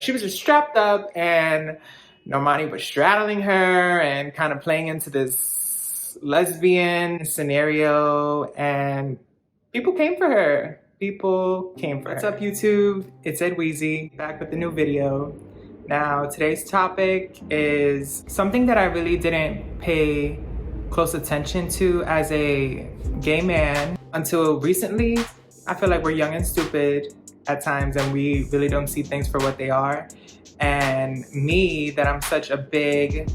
She was just strapped up and Normani was straddling her and kind of playing into this lesbian scenario, and people came for her. What's up, YouTube? It's Ed Weezy, back with a new video. Now, today's topic is something that I really didn't pay close attention to as a gay man until recently. I feel like we're young and stupid at times and we really don't see things for what they are. And me, that I'm such a big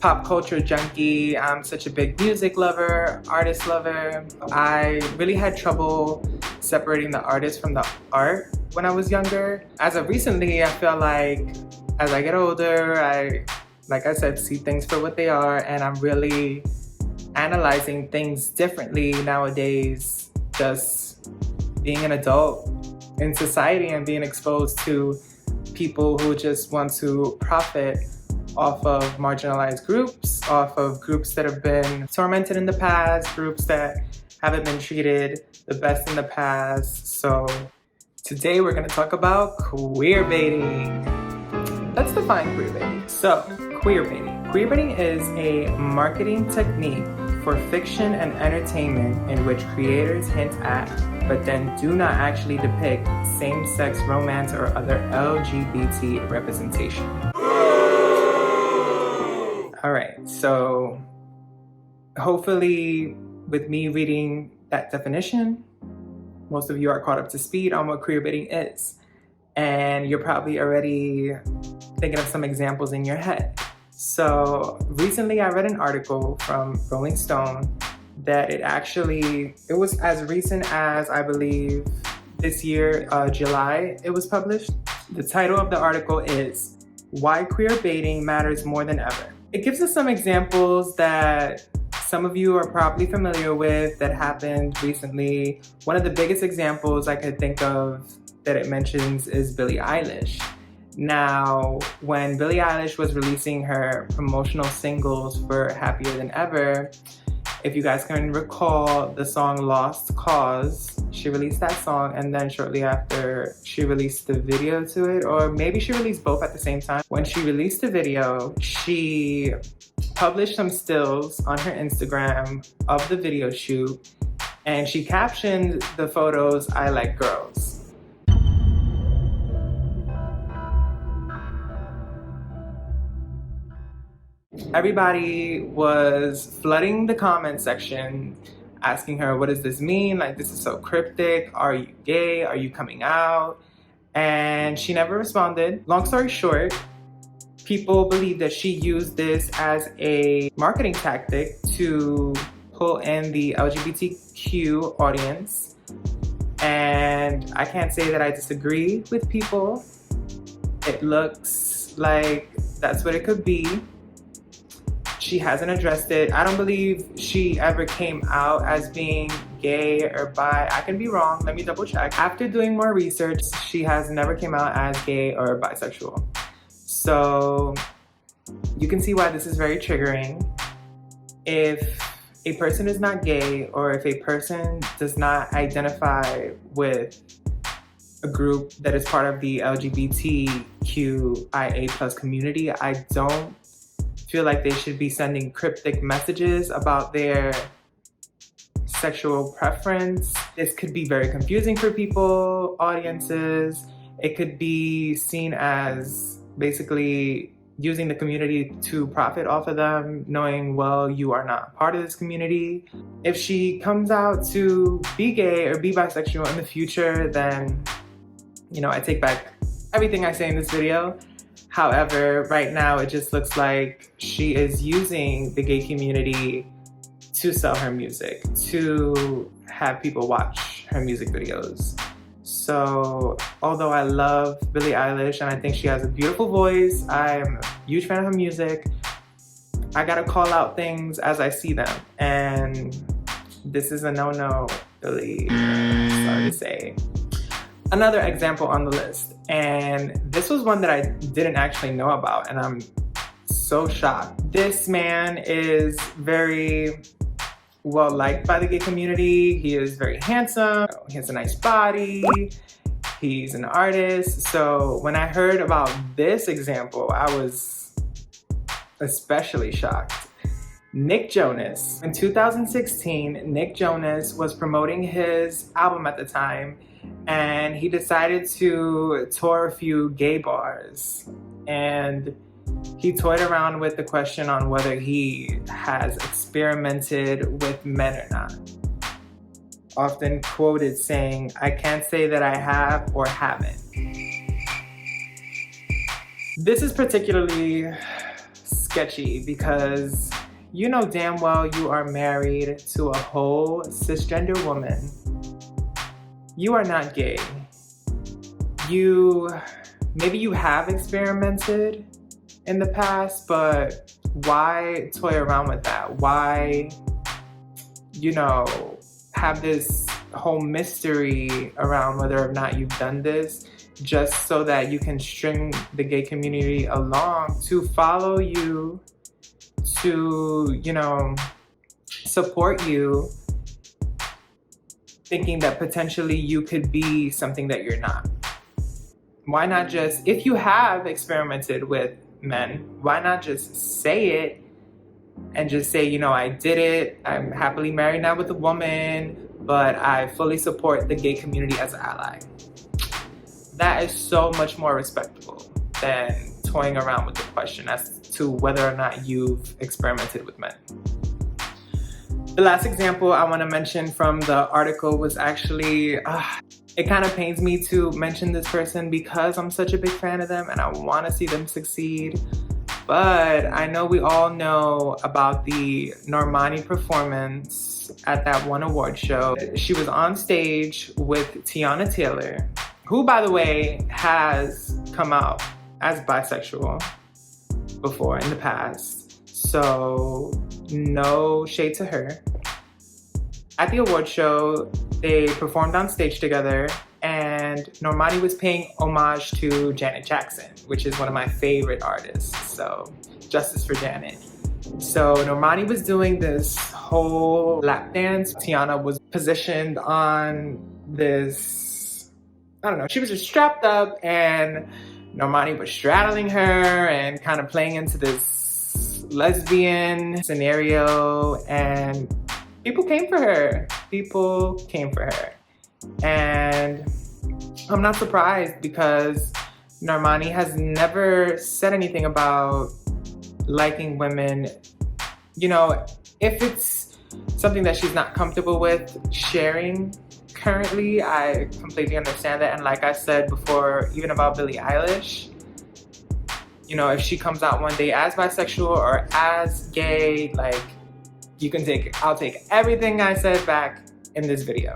pop culture junkie, I'm such a big music lover, artist lover, I really had trouble separating the artist from the art when I was younger. As of recently, I feel like as I get older, like I said, see things for what they are, and I'm really analyzing things differently nowadays, just being an adult in society and being exposed to people who just want to profit off of marginalized groups, off of groups that have been tormented in the past, groups that haven't been treated the best in the past. So today we're going to talk about queerbaiting. Let's define queerbaiting. So queerbaiting. Queerbaiting is a marketing technique for fiction and entertainment in which creators hint at, but then do not actually depict, same-sex romance or other LGBT representation. All right, so hopefully with me reading that definition, most of you are caught up to speed on what queerbaiting is. And you're probably already thinking of some examples in your head. So recently I read an article from Rolling Stone that it was as recent as, I believe, this year, July, it was published. The title of the article is "Why Queerbaiting Matters More Than Ever." It gives us some examples that some of you are probably familiar with that happened recently. One of the biggest examples I could think of that it mentions is Billie Eilish. Now, when Billie Eilish was releasing her promotional singles for Happier Than Ever, if you guys can recall the song Lost Cause, she released that song, and then shortly after she released the video to it, or maybe she released both at the same time. When she released the video, she published some stills on her Instagram of the video shoot, and she captioned the photos, "I like girls." Everybody was flooding the comment section asking her, what does this mean? Like, this is so cryptic. Are you gay? Are you coming out? And she never responded. Long story short, people believe that she used this as a marketing tactic to pull in the LGBTQ audience. And I can't say that I disagree with people. It looks like that's what it could be. She hasn't addressed it. I don't believe she ever came out as being gay or bi. I can be wrong, let me double check. After doing more research, she has never came out as gay or bisexual. So you can see why this is very triggering. If a person is not gay, or if a person does not identify with a group that is part of the LGBTQIA+ community, I don't feel like they should be sending cryptic messages about their sexual preference. This could be very confusing for people, audiences. It could be seen as basically using the community to profit off of them, knowing, well, you are not part of this community. If she comes out to be gay or be bisexual in the future, then, you know, I take back everything I say in this video. However, right now it just looks like she is using the gay community to sell her music, to have people watch her music videos. So, although I love Billie Eilish and I think she has a beautiful voice, I'm a huge fan of her music, I gotta call out things as I see them. And this is a no-no, Billie, sorry to say. Another example on the list, and this was one that I didn't actually know about, and I'm so shocked. This man is very well liked by the gay community. He is very handsome, he has a nice body, He's an artist. So when I heard about this example, I was especially shocked. Nick Jonas. In 2016, Nick Jonas was promoting his album at the time, and he decided to tour a few gay bars. And he toyed around with the question on whether he has experimented with men or not. Often quoted saying, "I can't say that I have or haven't." This is particularly sketchy because you know damn well you are married to a whole cisgender woman. You are not gay. Maybe you have experimented in the past, but why toy around with that? Why, have this whole mystery around whether or not you've done this just so that you can string the gay community along to follow you, to, support you, thinking that potentially you could be something that you're not? Why not just, if you have experimented with men, why not just say it and just say, I did it, I'm happily married now with a woman, but I fully support the gay community as an ally. That is so much more respectable than toying around with the question as to whether or not you've experimented with men. The last example I want to mention from the article was actually, it kind of pains me to mention this person because I'm such a big fan of them and I want to see them succeed. But I know we all know about the NORMANI performance at that one award show. She was on stage with Teyana Taylor, who, by the way, has come out as bisexual before in the past. So no shade to her. At the award show, they performed on stage together, and NORMANI was paying homage to Janet Jackson, which is one of my favorite artists. So justice for Janet. So NORMANI was doing this whole lap dance. Teyana was positioned on this, she was just strapped up, and NORMANI was straddling her and kind of playing into this lesbian scenario, and people came for her. And I'm not surprised because NORMANI has never said anything about liking women. If it's something that she's not comfortable with sharing currently, I completely understand that. And like I said before, even about Billie Eilish, if she comes out one day as bisexual or as gay, I'll take everything I said back in this video.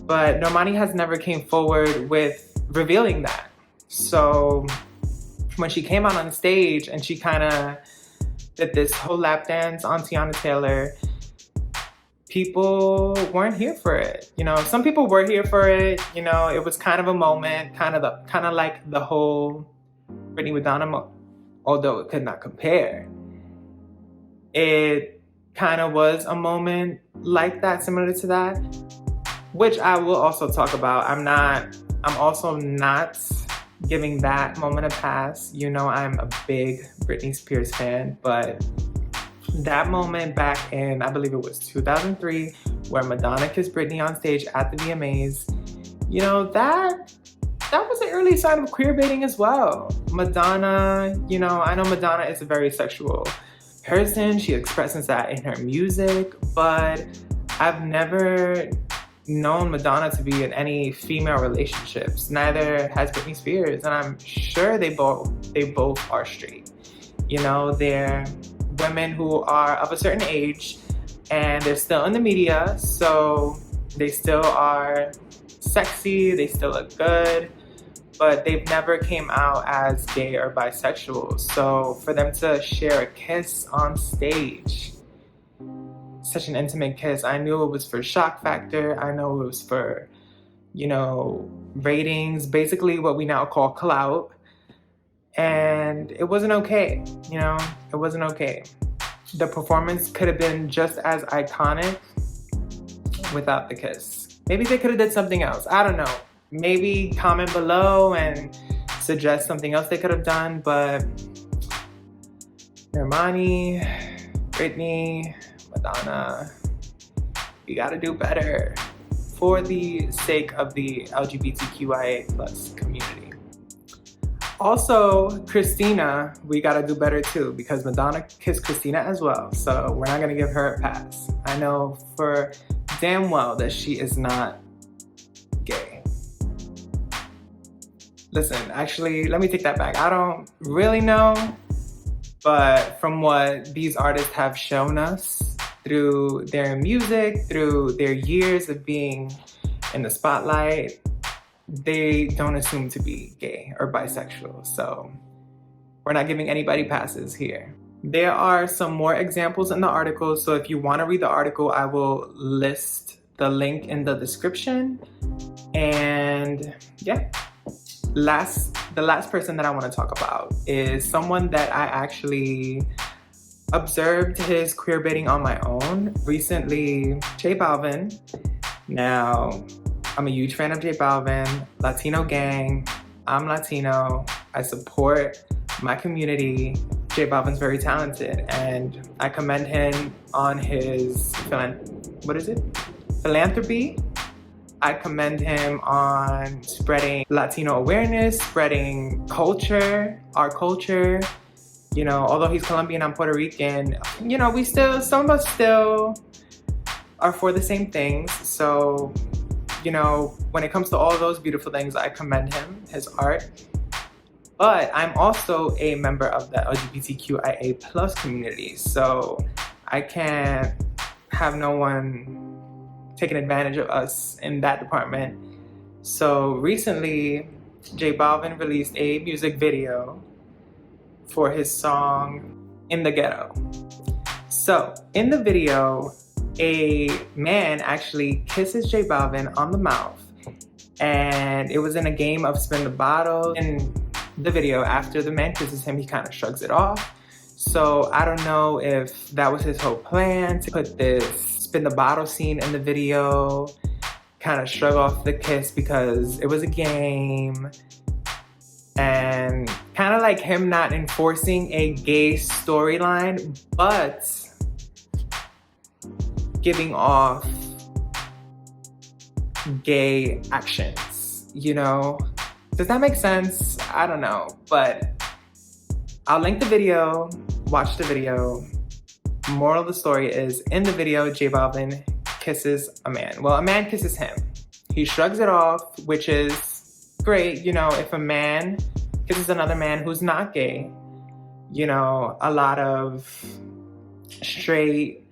But NORMANI has never came forward with revealing that. So when she came out on stage and she kind of did this whole lap dance on Teyana Taylor, people weren't here for it. Some people were here for it. It was kind of a moment, kind of like the whole Britney Madonna, although it could not compare. It kind of was a moment like that, similar to that, which I will also talk about. I'm also not giving that moment a pass. I'm a big Britney Spears fan, but that moment back in, I believe it was 2003, where Madonna kissed Britney on stage at the VMAs, that was an early sign of queerbaiting as well. Madonna, I know Madonna is a very sexual person. She expresses that in her music, but I've never known Madonna to be in any female relationships. Neither has Britney Spears, and I'm sure they both are straight. They're women who are of a certain age and they're still in the media, so they still are sexy, they still look good, but they've never came out as gay or bisexual. So for them to share a kiss on stage, such an intimate kiss, I knew it was for shock factor. I know it was for, ratings, basically what we now call clout. And it wasn't okay, it wasn't okay. The performance could have been just as iconic without the kiss. Maybe they could have did something else, I don't know. maybe comment below and suggest something else they could have done, but NORMANI, Britney, Madonna, we gotta do better for the sake of the LGBTQIA+ community. Also, Christina, we gotta do better too, because Madonna kissed Christina as well, so we're not gonna give her a pass. I know for damn well that she is not gay. Listen, actually, let me take that back. I don't really know, but from what these artists have shown us through their music, through their years of being in the spotlight, they don't assume to be gay or bisexual. So we're not giving anybody passes here. There are some more examples in the article. So if you want to read the article, I will list the link in the description. And yeah, the last person that I want to talk about is someone that I actually observed his queerbaiting on my own recently, JBALVIN. Now, I'm a huge fan of JBALVIN, Latino gang. I'm Latino. I support my community. JBALVIN's very talented, and I commend him on his philanthropy. I commend him on spreading Latino awareness, spreading culture, our culture. You know, although he's Colombian, I'm Puerto Rican, you know, some of us still are for the same things. So, you know, when it comes to all those beautiful things, I commend him, his art. But I'm also a member of the LGBTQIA+ community. So I can't have no one taking advantage of us in that department. So recently, JBALVIN released a music video for his song In the Ghetto. So in the video, a man actually kisses JBALVIN on the mouth, and it was in a game of spin the bottle. In the video, after the man kisses him, he kind of shrugs it off. So I don't know if that was his whole plan, to put this spin the bottle scene in the video, kind of shrug off the kiss because it was a game, and kind of like him not enforcing a gay storyline, but giving off gay actions, you know? Does that make sense? I don't know, but I'll link the video, watch the video. Moral of the story is, in the video, JBALVIN kisses a man. Well, a man kisses him. He shrugs it off, which is great. You know, if a man kisses another man who's not gay, you know, a lot of straight,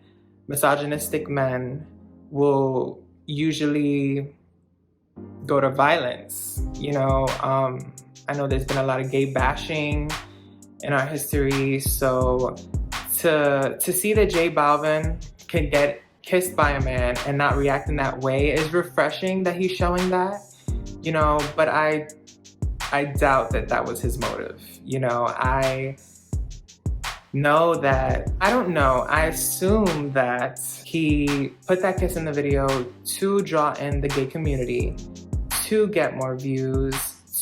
misogynistic men will usually go to violence. You know, I know there's been a lot of gay bashing in our history, so to see that JBALVIN can get kissed by a man and not react in that way is refreshing, that he's showing that, you know, but I doubt that that was his motive. You know, I assume that he put that kiss in the video to draw in the gay community, to get more views,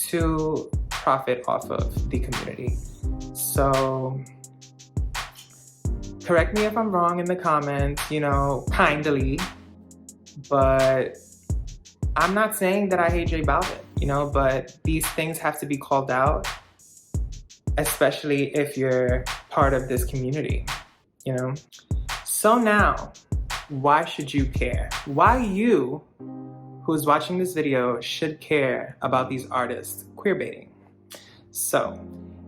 to profit off of the community. So correct me if I'm wrong in the comments, you know, kindly, but I'm not saying that I hate JBALVIN, you know, but these things have to be called out, especially if you're part of this community, you know? So now, why should you care? Why you, who's watching this video, should care about these artists queerbaiting? So,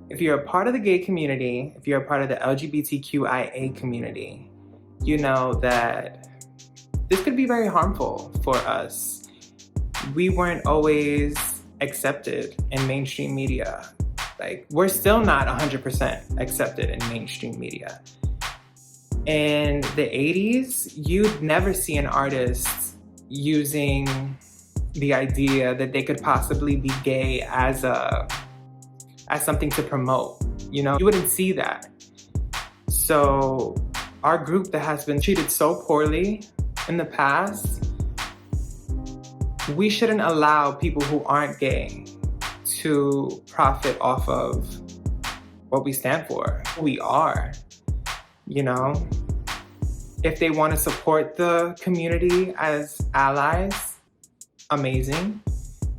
if you're a part of the gay community, if you're a part of the LGBTQIA community, you know that this could be very harmful for us. We weren't always accepted in mainstream media. Like, we're still not 100% accepted in mainstream media. In the 80s, you'd never see an artist using the idea that they could possibly be gay as something to promote. You know, you wouldn't see that. So our group that has been treated so poorly in the past, we shouldn't allow people who aren't gay to profit off of what we stand for, who we are, you know? If they want to support the community as allies, amazing.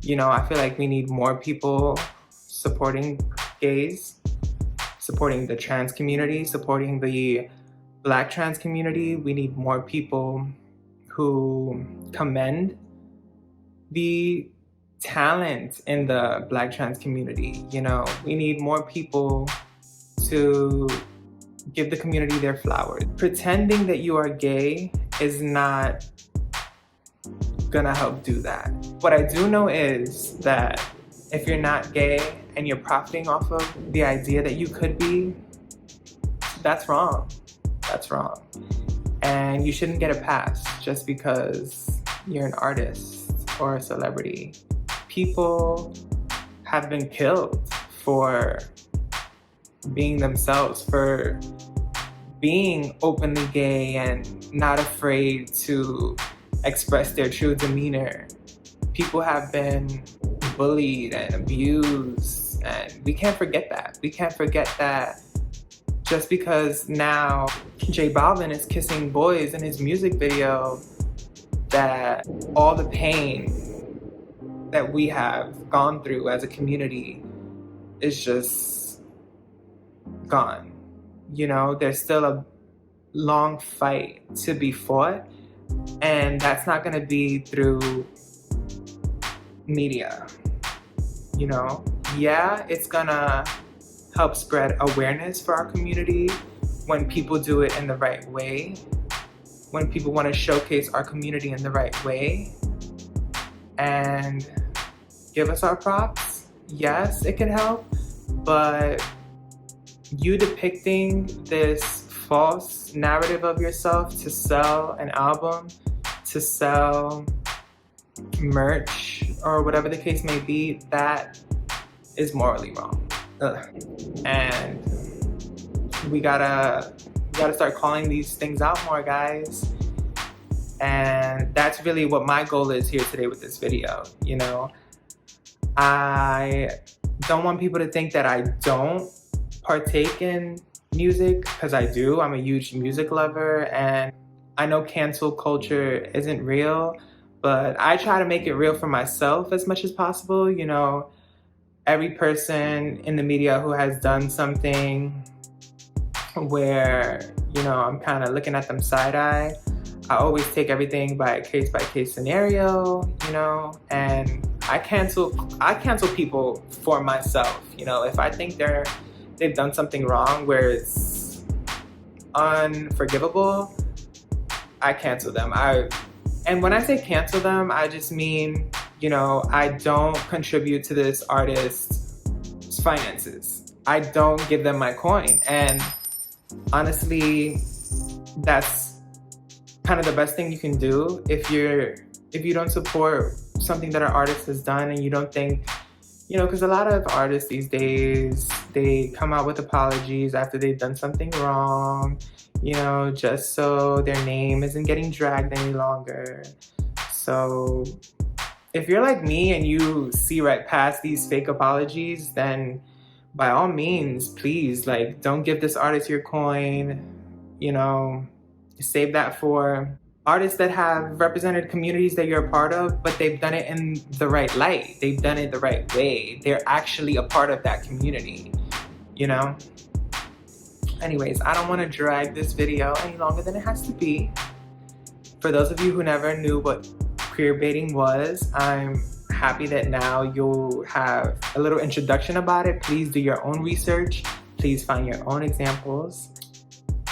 You know, I feel like we need more people supporting gays, supporting the trans community, supporting the Black trans community. We need more people who commend the talent in the Black trans community. You know, we need more people to give the community their flowers. Pretending that you are gay is not gonna help do that. What I do know is that if you're not gay and you're profiting off of the idea that you could be, that's wrong. That's wrong. And you shouldn't get a pass just because you're an artist or a celebrity. People have been killed for being themselves, for being openly gay and not afraid to express their true demeanor. People have been bullied and abused, and we can't forget that. We can't forget that just because now JBALVIN is kissing boys in his music video, that all the pain that we have gone through as a community is just gone. You know, there's still a long fight to be fought, and that's not gonna be through media. You know, yeah, it's gonna help spread awareness for our community when people do it in the right way, when people want to showcase our community in the right way and give us our props. Yes, it can help, but you depicting this false narrative of yourself to sell an album, to sell merch, or whatever the case may be, that is morally wrong. Ugh. And we gotta start calling these things out more, guys. And that's really what my goal is here today with this video. You know, I don't want people to think that I don't partake in music, because I do. I'm a huge music lover, and I know cancel culture isn't real, but I try to make it real for myself as much as possible. You know, every person in the media who has done something where, you know, I'm kind of looking at them side-eye, I always take everything by case scenario, you know, and I cancel people for myself. You know, if I think they've done something wrong where it's unforgivable, I cancel them. And when I say cancel them, I just mean, you know, I don't contribute to this artist's finances. I don't give them my coin. And honestly, that's kind of the best thing you can do if you don't support something that an artist has done, and you don't think, you know, because a lot of artists these days, they come out with apologies after they've done something wrong, you know, just so their name isn't getting dragged any longer. So if you're like me and you see right past these fake apologies, then by all means, please, like, don't give this artist your coin. You know, save that for artists that have represented communities that you're a part of, but they've done it in the right light. They've done it the right way. They're actually a part of that community, you know? Anyways, I don't want to drag this video any longer than it has to be. For those of you who never knew what QueerBaiting was, I'm happy that now you'll have a little introduction about it. Please do your own research. Please find your own examples.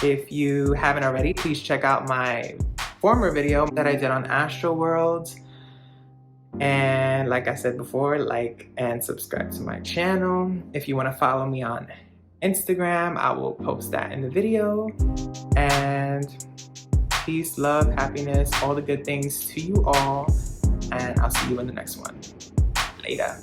If you haven't already, please check out my former video that I did on Astro World. And like I said before, like and subscribe to my channel. If you want to follow me on Instagram, I will post that in the video. And peace, love, happiness, all the good things to you all. And I'll see you in the next one. Later.